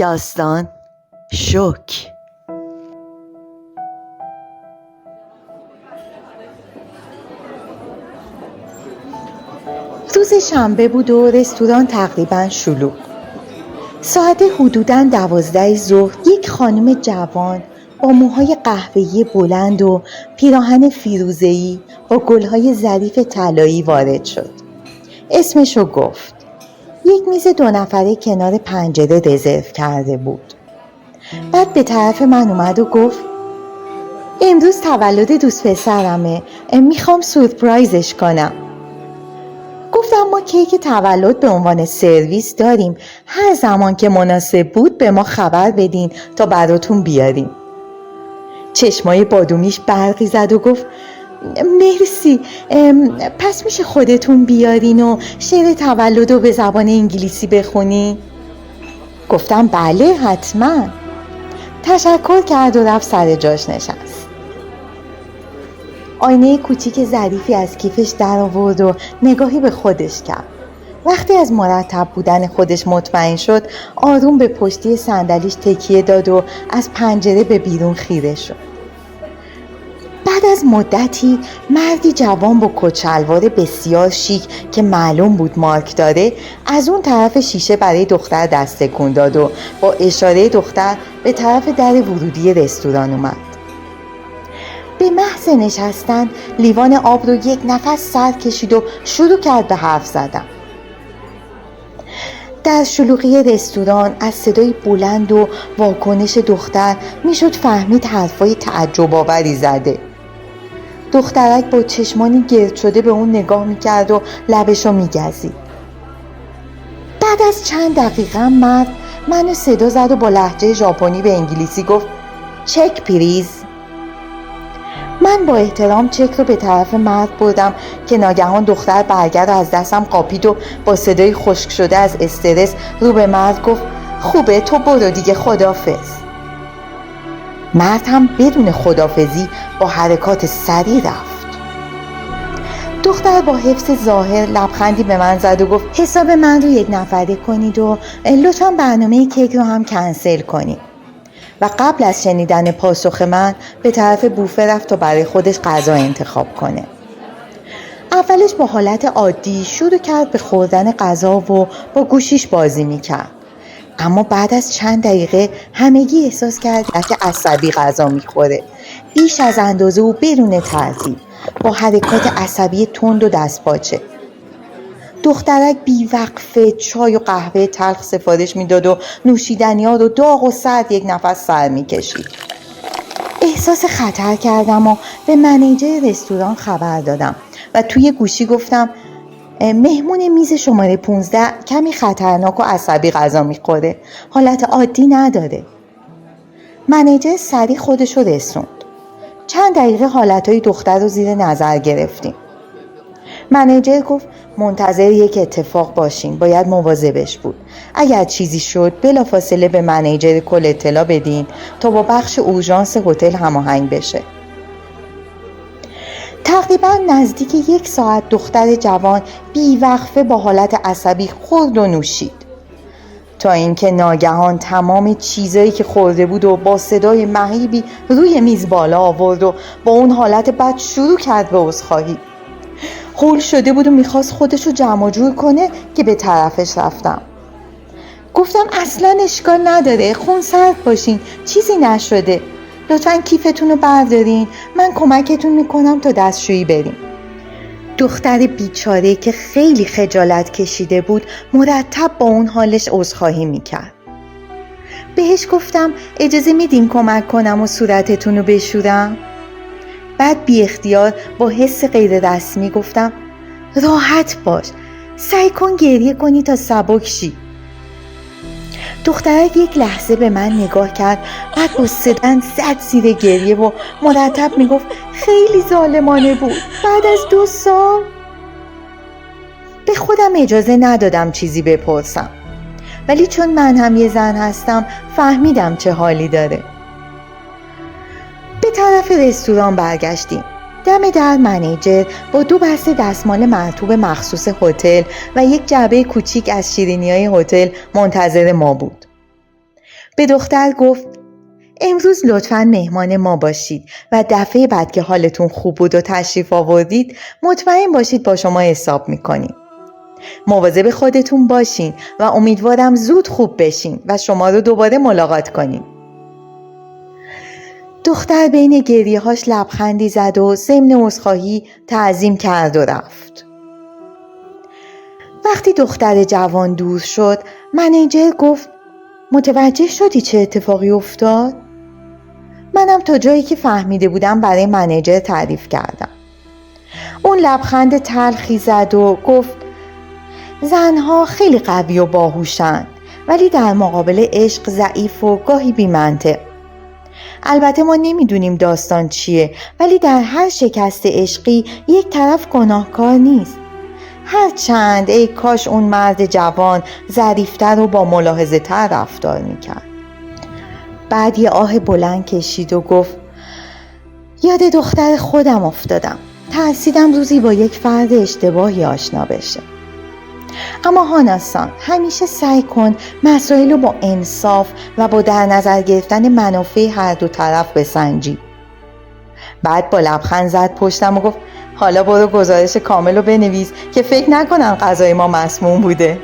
داستان شوک. روز شنبه بود و رستوران تقریبا شلوغ. ساعت حدوداً 12 ظهر یک خانم جوان با موهای قهوه‌ای بلند و پیراهن فیروزه‌ای با گل‌های ظریف طلایی وارد شد. اسمشو گفت. یک میز 2 نفره کنار پنجره رزرو کرده بود. بعد به طرف من اومد و گفت امروز تولد دوست پسرمه، میخوام سورپرایزش کنم. گفتم ما کیک تولد به عنوان سرویس داریم، هر زمان که مناسب بود به ما خبر بدین تا براتون بیاریم. چشمای بادومیش برقی زد و گفت مرسی، پس میشه خودتون بیارین و شعر تولد رو به زبان انگلیسی بخونی؟ گفتم بله حتما. تشکر کرد و رفت سر جاش نشست. آینه کوچیک ظریفی از کیفش در آورد و نگاهی به خودش کرد. وقتی از مرتب بودن خودش مطمئن شد، آروم به پشتی صندلیش تکیه داد و از پنجره به بیرون خیره شد. بعد از مدتی مردی جوان با کت‌شلوار بسیار شیک که معلوم بود مارک داره از اون طرف شیشه برای دختر دست تکون داد و با اشاره دختر به طرف در ورودی رستوران اومد. به محض نشستن لیوان آب رو یک نفس سر کشید و شروع کرد به حرف زدن. در شلوغی رستوران از صدای بلند و واکنش دختر میشد فهمید حرفای تعجب آوری زده. دخترک با چشمانی گرد شده به اون نگاه میکرد و لبشو میگزید. بعد از چند دقیقه مرد منو صدا زد و با لهجه ژاپنی به انگلیسی گفت چک پلیز. من با احترام چک رو به طرف مرد بردم که ناگهان دختر برگر رو از دستم قاپید و با صدای خشک شده از استرس رو به مرد گفت خوبه تو برو دیگه، خداحافظ. مرد هم بدون خداحافظی با حرکات سریع رفت. دختر با حفظ ظاهر لبخندی به من زد و گفت حساب من رو 1 نفره کنید و لطفاً برنامه کیک رو هم کنسل کنید. و قبل از شنیدن پاسخ من به طرف بوفه رفت تا برای خودش غذا انتخاب کنه. اولش با حالت عادی شروع کرد به خوردن غذا و با گوشیش بازی میکرد. اما بعد از چند دقیقه همگی احساس کرد که عصبی غذا میخوره، بیش از اندازه و بدون ترتیب، با حرکات عصبی تند و دستپاچه. دخترک بیوقفه چای و قهوه تلخ سفارش میداد و نوشیدنی‌ها رو داغ و سرد یک نفس سر میکشید. احساس خطر کردم و به منیجر رستوران خبر دادم و توی گوشی گفتم مهمون میز شماره 15 کمی خطرناک و عصبی غذا میخوره، حالت عادی نداره. منیجر سریع خودش رو رسوند. چند دقیقه حالتهای دختر رو زیر نظر گرفتیم. منیجر گفت منتظر یک اتفاق باشین، باید مواظبش بود. اگر چیزی شد بلافاصله به منیجر کل اطلاع بدین تا با بخش اورژانس هتل هماهنگ بشه. تقریبا نزدیک 1 ساعت دختر جوان بیوقفه با حالت عصبی خورد و نوشید تا اینکه ناگهان تمام چیزایی که خورده بود و با صدای مهیبی روی میز بالا آورد و با اون حالت بد شروع کرد به عذرخواهی. هول شده بود و میخواست خودشو جمع جور کنه که به طرفش رفتم. گفتم اصلا اشکال نداره، خونسرد باشین، چیزی نشده، لطفاً کیفتون رو بردارین، من کمکتون میکنم تا دستشویی بریم. دختر بیچاره که خیلی خجالت کشیده بود مرتب با اون حالش عذرخواهی میکرد. بهش گفتم اجازه میدین کمک کنم و صورتتون رو بشورم؟ بعد بی اختیار با حس غیر رسمی گفتم راحت باش، سعی کن گریه کنی تا سبک شی. دخترک یک لحظه به من نگاه کرد، بعد با صداً زد زیر گریه و مرتب میگفت خیلی ظالمانه بود، بعد از 2 سال. به خودم اجازه ندادم چیزی بپرسم، ولی چون من هم یه زن هستم فهمیدم چه حالی داره. به طرف رستوران برگشتیم. دم در منیجر با 2 بسته دستمال مرطوب مخصوص هتل و یک جعبه کوچیک از شیرینی‌های هتل منتظر ما بود. به دختر گفت امروز لطفاً مهمان ما باشید و دفعه بعد که حالتون خوب بود و تشریف آوردید مطمئن باشید با شما حساب میکنیم. مواظب خودتون باشین و امیدوارم زود خوب بشین و شما رو دوباره ملاقات کنیم. دختر بین گریه‌هاش لبخندی زد و ضمن عذرخواهی تعظیم کرد و رفت. وقتی دختر جوان دور شد، منیجر گفت متوجه شدی چه اتفاقی افتاد؟ منم تا جایی که فهمیده بودم برای منیجر تعریف کردم. اون لبخند تلخی زد و گفت زنها خیلی قوی و باهوشن ولی در مقابل عشق ضعیف و گاهی بی‌منطق. البته ما نمیدونیم داستان چیه ولی در هر شکست عشقی یک طرف گناهکار نیست. هرچند ای کاش اون مرد جوان ظریف‌تر و با ملاحظه تر رفتار میکرد. بعد یه آه بلند کشید و گفت یاد دختر خودم افتادم. ترسیدم روزی با یک فرد اشتباهی آشنا بشه. اما هاناسان همیشه سعی کن مسائل رو با انصاف و با در نظر گرفتن منافع هر دو طرف بسنجی. بعد با لبخند زد پشتم و گفت حالا برو گزارش کامل رو بنویس که فکر نکنم غذای ما مسموم بوده.